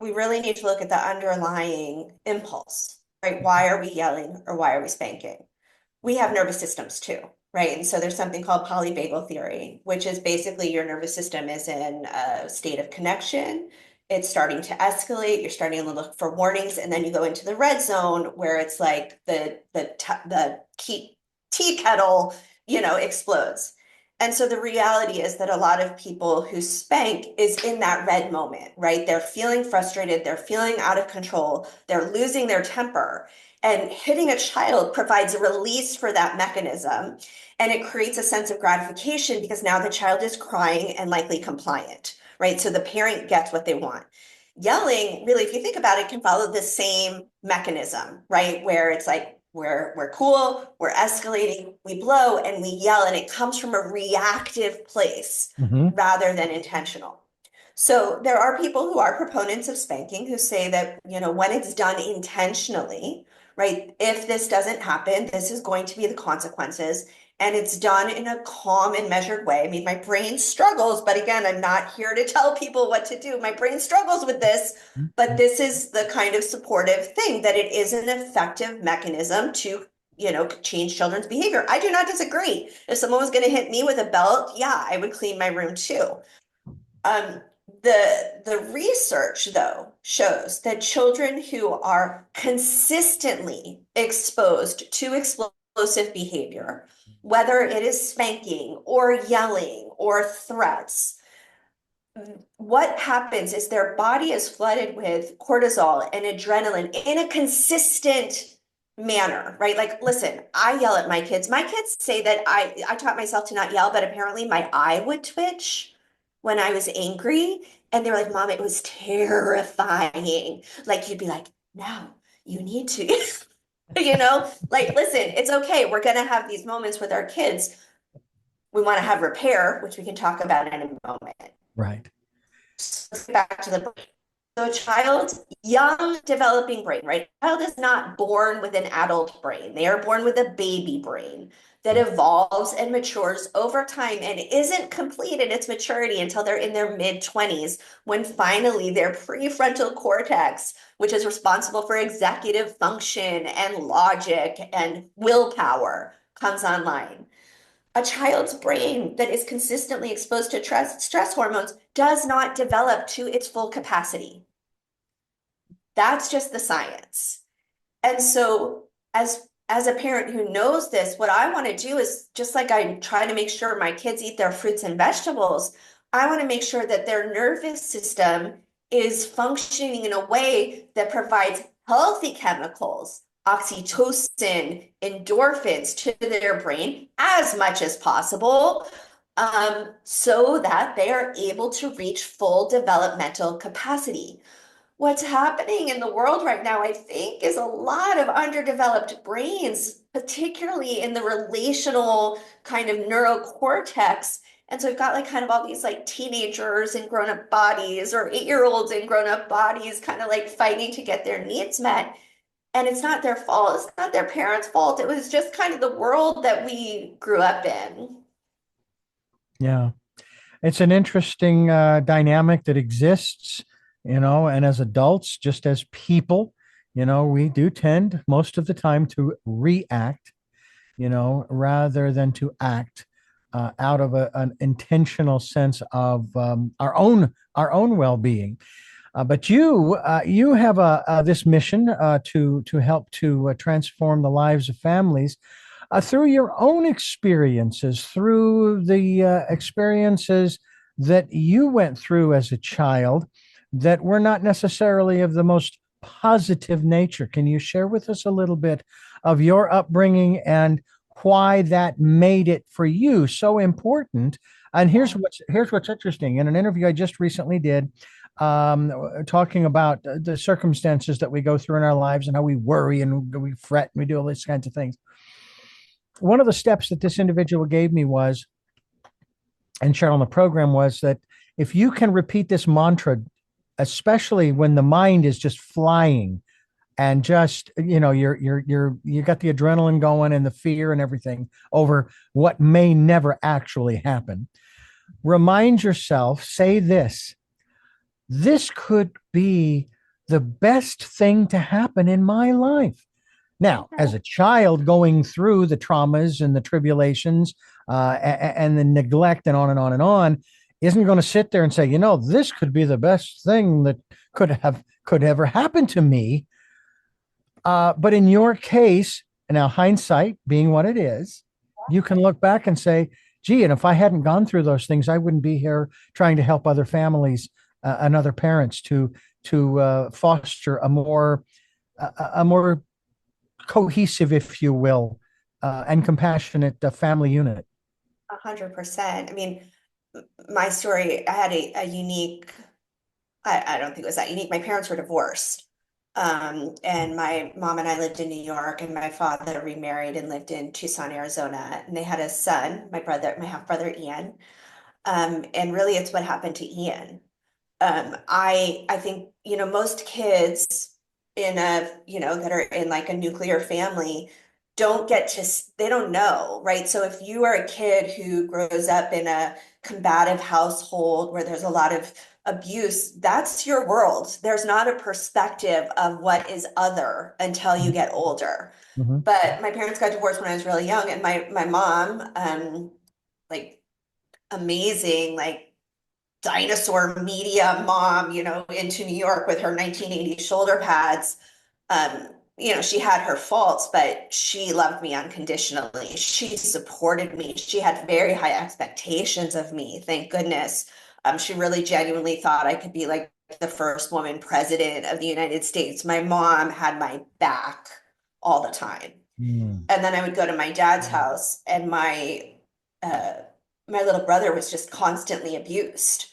we really need to look at the underlying impulse, right? Why are we yelling, or why are we spanking? We have nervous systems too, right? And so there's something called polyvagal theory, which is basically your nervous system is in a state of connection. It's starting to escalate. You're starting to look for warnings, and then you go into the red zone, where it's like the tea kettle, explodes. And so the reality is that a lot of people who spank is in that red moment, right? They're feeling frustrated. They're feeling out of control. They're losing their temper. And hitting a child provides a release for that mechanism. And it creates a sense of gratification because now the child is crying and likely compliant, right? So the parent gets what they want. Yelling, really, if you think about it, can follow the same mechanism, right? Where it's like we're cool, we're escalating, we blow and we yell, and it comes from a reactive place Hmm. rather than intentional. So there are people who are proponents of spanking who say that, when it's done intentionally, right? If this doesn't happen, this is going to be the consequences. And it's done in a calm and measured way. I mean, my brain struggles, but again, I'm not here to tell people what to do. My brain struggles with this, but this is the kind of supportive thing that it is an effective mechanism to, change children's behavior. I do not disagree. If someone was going to hit me with a belt, yeah, I would clean my room too. Um, the research though shows that children who are consistently exposed to explosive behavior, whether it is spanking or yelling or threats, what happens is their body is flooded with cortisol and adrenaline in a consistent manner, right? Like, listen, I yell at my kids. My kids say that I taught myself to not yell, but apparently my eye would twitch when I was angry. And they were like, Mom, it was terrifying. Like, you'd be like, no, you need to, like, listen, it's okay. We're going to have these moments with our kids. We want to have repair, which we can talk about in a moment. Right. Let's get back to the brain. So a child's young developing brain, right? A child is not born with an adult brain. They are born with a baby brain that evolves and matures over time and isn't complete in its maturity until they're in their mid 20s, when finally their prefrontal cortex, which is responsible for executive function and logic and willpower, comes online. A child's brain that is consistently exposed to stress hormones does not develop to its full capacity. That's just the science. And so as a parent who knows this, what I want to do is, just like I try to make sure my kids eat their fruits and vegetables, I want to make sure that their nervous system is functioning in a way that provides healthy chemicals, oxytocin, endorphins to their brain as much as possible, so that they are able to reach full developmental capacity. What's happening in the world right now, I think, is a lot of underdeveloped brains, particularly in the relational kind of neurocortex. And so we've got like kind of all these like teenagers in grown-up bodies, or 8-year-olds in grown-up bodies, kind of like fighting to get their needs met. And it's not their fault. It's not their parents' fault. It was just kind of the world that we grew up in. Yeah. It's an interesting dynamic that exists, and as adults, just as people, we do tend most of the time to react, rather than to act out of an intentional sense of our own well-being. But you have this mission to help to transform the lives of families through your own experiences, through the experiences that you went through as a child that were not necessarily of the most positive nature. Can you share with us a little bit of your upbringing and why that made it for you so important? And here's what's interesting. In an interview I just recently did, talking about the circumstances that we go through in our lives and how we worry and we fret and we do all these kinds of things. One of the steps that this individual gave me was, and shared on the program, was that if you can repeat this mantra, especially when the mind is just flying and just, you got the adrenaline going and the fear and everything over what may never actually happen. Remind yourself, say this could be the best thing to happen in my life. Now, as a child going through the traumas and the tribulations and the neglect and on and on and on, isn't going to sit there and say, this could be the best thing that could ever happen to me. But in your case, now hindsight being what it is, you can look back and say, gee, and if I hadn't gone through those things, I wouldn't be here trying to help other families and other parents to foster a more cohesive, if you will, and compassionate family unit. 100%. I mean, my story, I had a unique, I don't think it was that unique. My parents were divorced. And my mom and I lived in New York, and my father remarried and lived in Tucson, Arizona. And they had a son, my half brother Ian. And really, it's what happened to Ian. I think, most kids that are in like a nuclear family don't get to, they don't know, right? So if you are a kid who grows up in a combative household where there's a lot of abuse, that's your world. There's not a perspective of what is other until you get older. Mhm. But my parents got divorced when I was really young, and my mom, like amazing, like dinosaur media mom, into New York with her 1980 shoulder pads. She had her faults, but she loved me unconditionally. She supported me. She had very high expectations of me, thank goodness. She really genuinely thought I could be like the first woman president of the United States. My mom had my back all the time. Mm. And then I would go to my dad's house, and uh, my little brother was just constantly abused.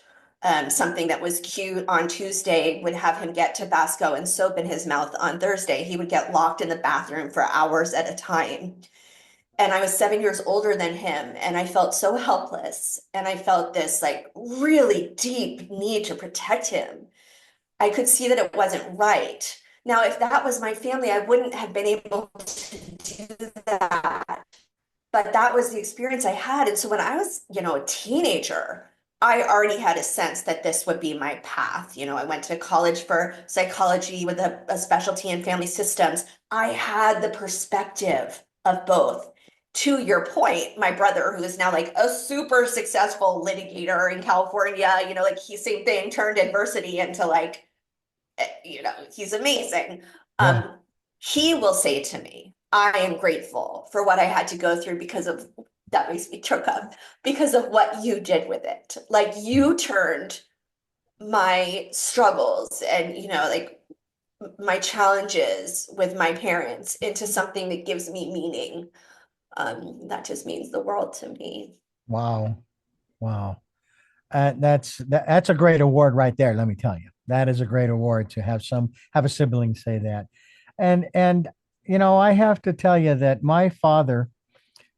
Something that was cute on Tuesday would have him get Tabasco and soap in his mouth on Thursday. He would get locked in the bathroom for hours at a time. And I was 7 years older than him, and I felt so helpless. And I felt this like really deep need to protect him. I could see that it wasn't right. Now, if that was my family, I wouldn't have been able to do that. But that was the experience I had. And so when I was, a teenager, I already had a sense that this would be my path. I went to college for psychology with a specialty in family systems. I had the perspective of both. To your point, my brother, who is now like a super successful litigator in California, like he same thing, turned adversity into like he's amazing. Yeah. He will say to me, I am grateful for what I had to go through because of that makes me choke up because of what you did with it. Like you turned my struggles and, like my challenges with my parents into something that gives me meaning. That just means the world to me. Wow. Wow. That's a great award right there. Let me tell you, that is a great award to have a sibling say that, and I have to tell you that my father,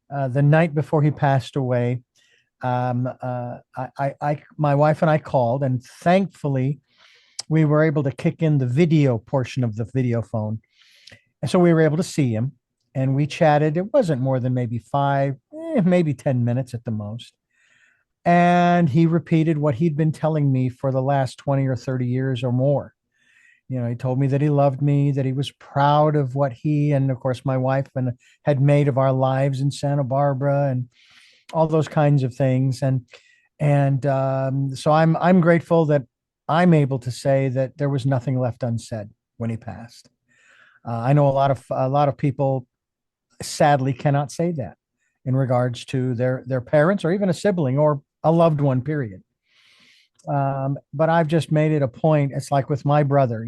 the night before he passed away, my wife and I called, and thankfully we were able to kick in the video portion of the video phone, and so we were able to see him, and we chatted. It wasn't more than maybe maybe 10 minutes at the most. And he repeated what he'd been telling me for the last 20 or 30 years or more. He told me that he loved me, that he was proud of what he and, of course, my wife had made of our lives in Santa Barbara and all those kinds of things. And so I'm grateful that I'm able to say that there was nothing left unsaid when he passed. I know a lot of people sadly cannot say that in regards to their parents or even a sibling or a loved one, period. But I've just made it a point. It's like with my brother,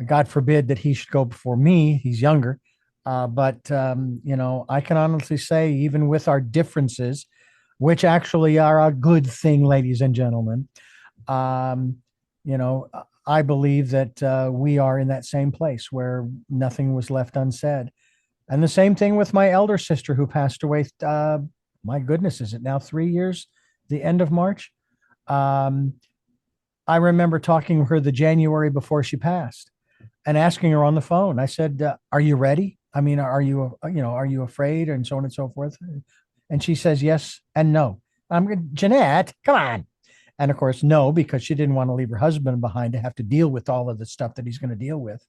God forbid that he should go before me. He's younger. But I can honestly say, even with our differences, which actually are a good thing, ladies and gentlemen, um, you know, I believe that we are in that same place where nothing was left unsaid. And the same thing with my elder sister who passed away. My goodness, is it now 3 years? The end of March. Um, I remember talking to her the January before she passed and asking her on the phone. I said, "Are you ready? I mean, are you afraid?" And so on and so forth. And she says yes and no. Jeanette, come on. And of course, no, because she didn't want to leave her husband behind to have to deal with all of the stuff that he's going to deal with.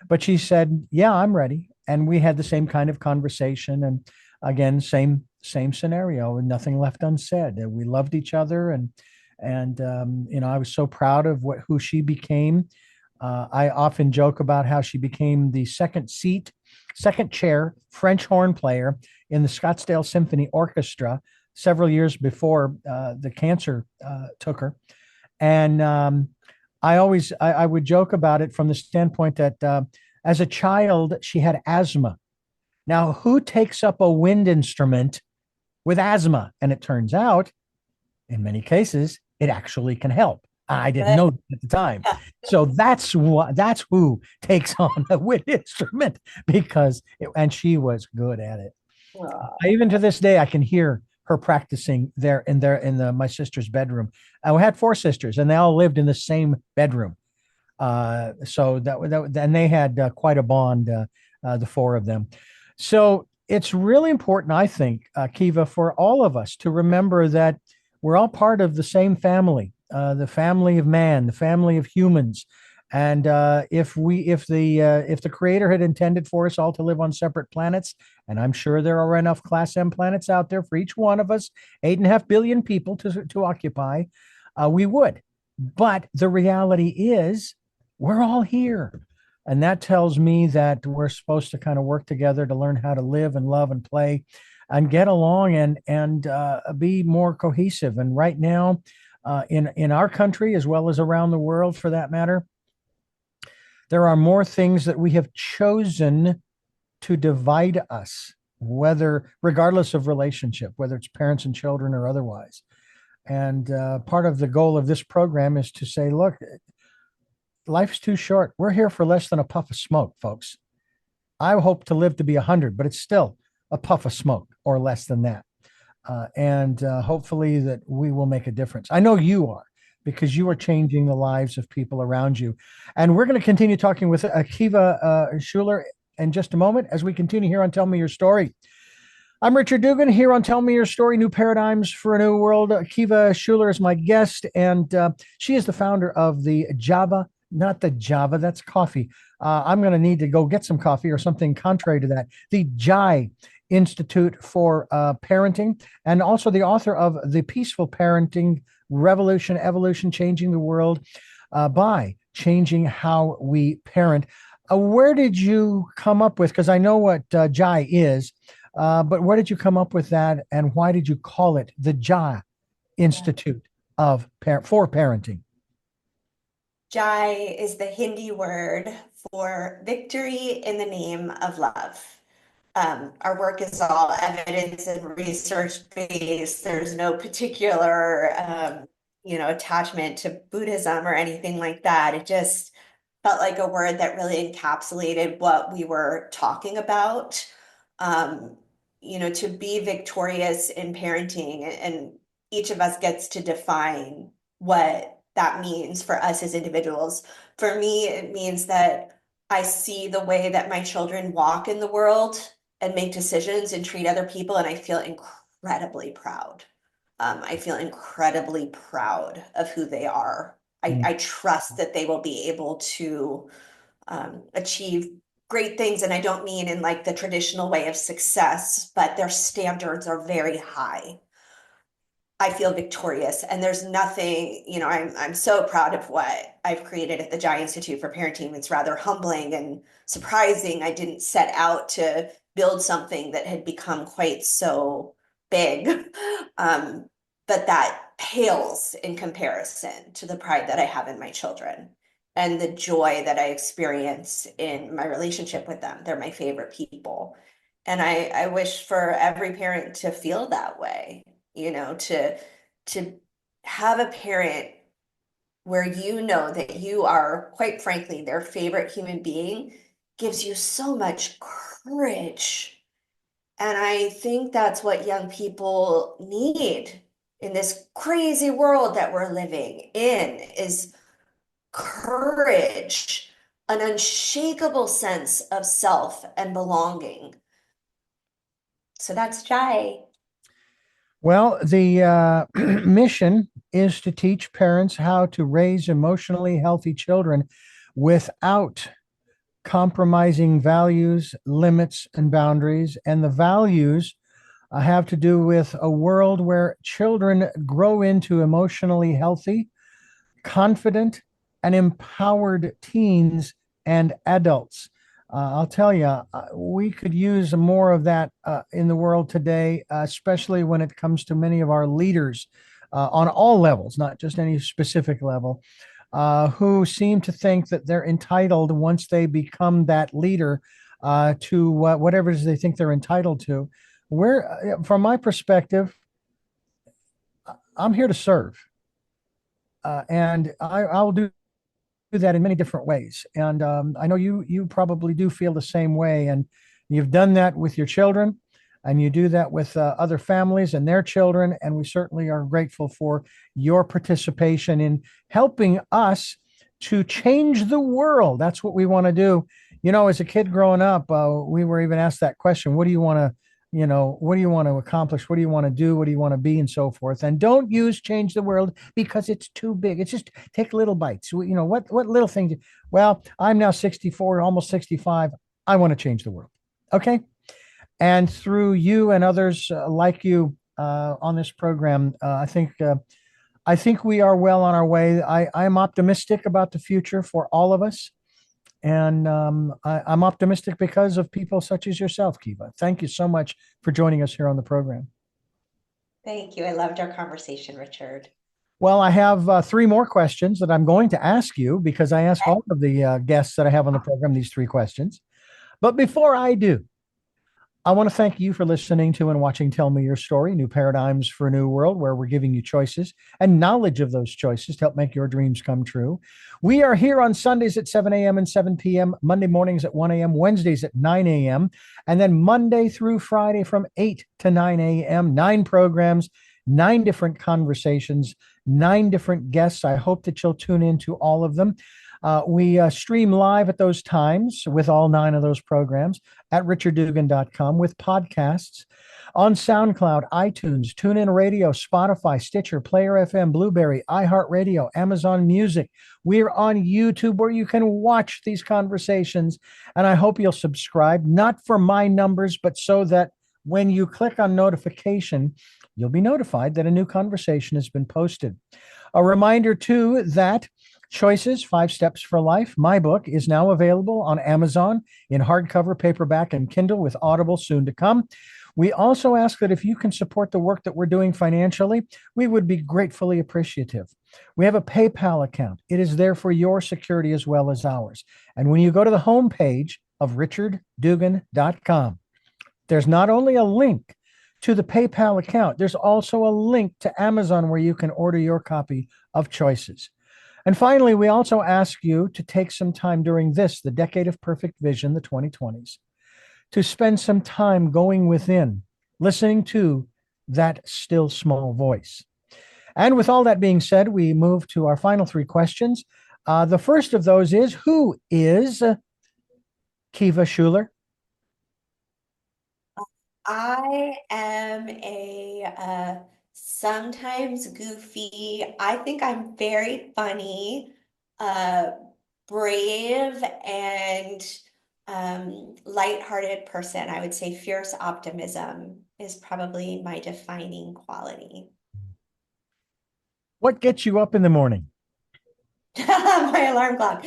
But she said, "Yeah, I'm ready." And we had the same kind of conversation. And again, same scenario, and nothing left unsaid. We loved each other, and I was so proud of who she became. I often joke about how she became the second chair French horn player in the Scottsdale Symphony Orchestra several years before the cancer took her. And I would joke about it from the standpoint that as a child, she had asthma. Now, who takes up a wind instrument with asthma? And it turns out in many cases, it actually can help. I didn't Good. know at the time. So that's who takes on a wind instrument and she was good at it. Aw. Even to this day, I can hear her practicing there in the my sister's bedroom. I had four sisters, and they all lived in the same bedroom. So and they had quite a bond, the four of them. So it's really important, I think, Kiva, for all of us to remember that we're all part of the same family, the family of man, the family of humans. And if the Creator had intended for us all to live on separate planets, and I'm sure there are enough Class M planets out there for each one of us, 8.5 billion people to occupy, we would. But the reality is, we're all here. And that tells me that we're supposed to kind of work together to learn how to live and love and play and get along and be more cohesive. And right now, in our country, as well as around the world for that matter, there are more things that we have chosen to divide us, whether regardless of relationship, whether it's parents and children or otherwise. And part of the goal of this program is to say, look, life's too short. We're here for less than a puff of smoke, folks. I hope to live to be 100, but it's still a puff of smoke or less than that. And hopefully that we will make a difference. I know you are, because you are changing the lives of people around you. And we're going to continue talking with Kiva Schuler in just a moment as we continue here on Tell Me Your Story. I'm Richard Dugan here on Tell Me Your Story, New Paradigms for a New World. Kiva Schuler is my guest, and she is the founder of the Java, not the Java, that's coffee. I'm going to need to go get some coffee or something contrary to that. The Jai Institute for Parenting, and also the author of The Peaceful Parenting Revolution, Evolution, Changing the World by Changing How We Parent. Where did you come up with, because I know what Jai is, but where did you come up with that, and why did you call it the Jai Institute for Parenting? Jai is the Hindi word for victory in the name of love. Our work is all evidence and research based. There's no particular, attachment to Buddhism or anything like that. It just felt like a word that really encapsulated what we were talking about. To be victorious in parenting, and each of us gets to define what that means for us as individuals. For me, it means that I see the way that my children walk in the world and make decisions and treat other people, and I feel incredibly proud. I feel incredibly proud of who they are. I trust that they will be able to achieve great things, and I don't mean in like the traditional way of success, but their standards are very high. I feel victorious, and there's nothing, I'm so proud of what I've created at the Jai Institute for Parenting. It's rather humbling and surprising. I didn't set out to build something that had become quite so big, but that pales in comparison to the pride that I have in my children and the joy that I experience in my relationship with them. They're my favorite people. And I wish for every parent to feel that way, to have a parent where you know that you are, quite frankly, their favorite human being gives you so much courage. And I think that's what young people need in this crazy world that we're living in, is courage, an unshakable sense of self and belonging. So that's Jai. Well, the mission is to teach parents how to raise emotionally healthy children without compromising values, limits, and boundaries. And the values have to do with a world where children grow into emotionally healthy, confident, and empowered teens and adults. I'll tell you, we could use more of that in the world today, especially when it comes to many of our leaders on all levels, not just any specific level, who seem to think that they're entitled, once they become that leader, to whatever it is they think they're entitled to. From my perspective, I'm here to serve, and I'll do that in many different ways. And I know you probably do feel the same way, and you've done that with your children, and you do that with other families and their children. And we certainly are grateful for your participation in helping us to change the world. That's what we want to do. You know, as a kid growing up, we were even asked that question: What do you want to what do you want to accomplish? What do you want to do? What do you want to be? And so forth. And don't use change the world because it's too big. It's just take little bites. What little things? Well, I'm now 64, almost 65. I want to change the world. Okay. And through you and others like you on this program, I think we are well on our way. I'm optimistic about the future for all of us. And I'm optimistic because of people such as yourself, Kiva. Thank you so much for joining us here on the program. Thank you. I loved our conversation, Richard. Well, I have three more questions that I'm going to ask you because I ask all of the guests that I have on the program these three questions. But before I do, I want to thank you for listening to and watching Tell Me Your Story, New Paradigms for a New World, where we're giving you choices and knowledge of those choices to help make your dreams come true. We are here on Sundays at 7 a.m. and 7 p.m., Monday mornings at 1 a.m., Wednesdays at 9 a.m., and then Monday through Friday from 8 to 9 a.m., 9 programs, 9 different conversations, 9 different guests. I hope that you'll tune into all of them. We stream live at those times with all 9 of those programs at richarddugan.com with podcasts on SoundCloud, iTunes, TuneIn Radio, Spotify, Stitcher, Player FM, Blueberry, iHeartRadio, Amazon Music. We're on YouTube where you can watch these conversations. And I hope you'll subscribe, not for my numbers, but so that when you click on notification, you'll be notified that a new conversation has been posted. A reminder, too, that Choices, 5 Steps for Life, my book, is now available on Amazon in hardcover, paperback, and Kindle with Audible soon to come. We also ask that if you can support the work that we're doing financially, we would be gratefully appreciative. We have a PayPal account. It is there for your security as well as ours. And when you go to the homepage of richarddugan.com, there's not only a link to the PayPal account, there's also a link to Amazon where you can order your copy of Choices. And finally, we also ask you to take some time during the decade of perfect vision, the 2020s, to spend some time going within, listening to that still small voice. And with all that being said, we move to our final 3 questions. The first of those is, who is Kiva Schuler? I am sometimes goofy. I think I'm very funny, uh, brave, and lighthearted person. I would say fierce optimism is probably my defining quality. What gets you up in the morning? My alarm clock.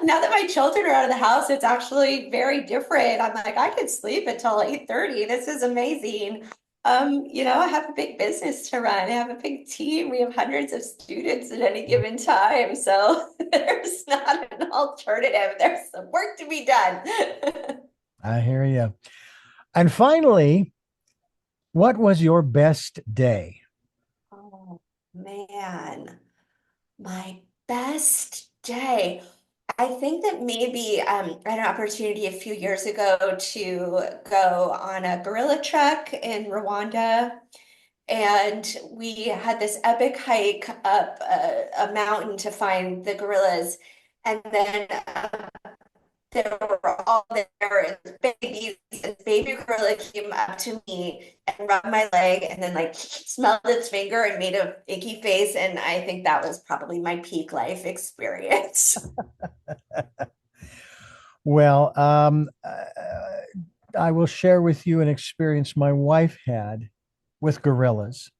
Now that my children are out of the house, it's actually very different. I'm like, I could sleep until 8:30. This is amazing. I have a big business to run. I have a big team. We have hundreds of students at any given time. So there's not an alternative. There's some work to be done. I hear you. And finally, what was your best day? Oh, man. My best day. I think that maybe I had an opportunity a few years ago to go on a gorilla trek in Rwanda. And we had this epic hike up a mountain to find the gorillas. And then they were all there as babies. And baby gorilla came up to me and rubbed my leg and then like smelled its finger and made a icky face. And I think that was probably my peak life experience. Well, I will share with you an experience my wife had with gorillas.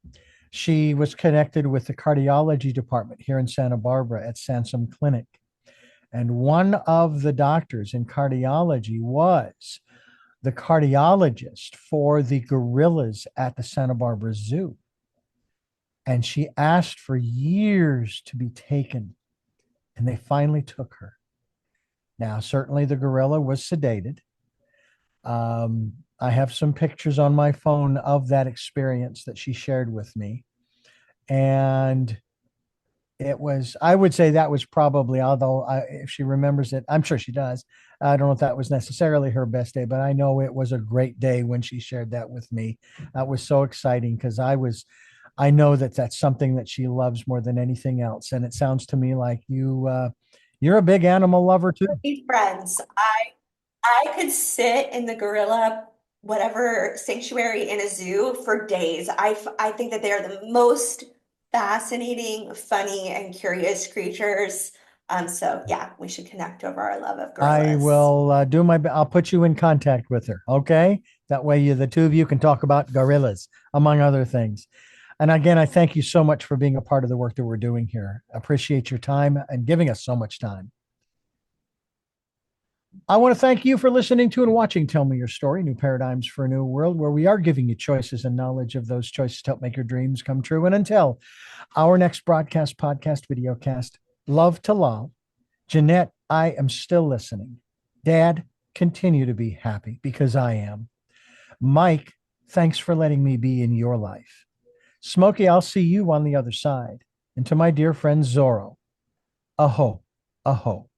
She was connected with the cardiology department here in Santa Barbara at Sansum Clinic. And one of the doctors in cardiology was the cardiologist for the gorillas at the Santa Barbara Zoo. And she asked for years to be taken, and they finally took her. Now, certainly the gorilla was sedated. I have some pictures on my phone of that experience that she shared with me. And it was, I would say that was probably, although if she remembers it, I'm sure she does. I don't know if that was necessarily her best day, but I know it was a great day when she shared that with me. That was so exciting because I know that that's something that she loves more than anything else. And it sounds to me like you're a big animal lover too. Great friends. I could sit in the gorilla whatever sanctuary in a zoo for days. I think that they are the most fascinating, funny, and curious creatures. So yeah, we should connect over our love of I gorillas. will I'll put you in contact with her. Okay. That way the two of you can talk about gorillas, among other things. And again, I thank you so much for being a part of the work that we're doing here. Appreciate your time and giving us so much time. I want to thank you for listening to and watching Tell Me Your Story, New Paradigms for a New World, where we are giving you choices and knowledge of those choices to help make your dreams come true. And until our next broadcast, podcast, video cast, love to love. Jeanette, I am still listening. Dad, continue to be happy because I am. Mike, thanks for letting me be in your life. Smokey, I'll see you on the other side. And to my dear friend Zorro, aho, aho.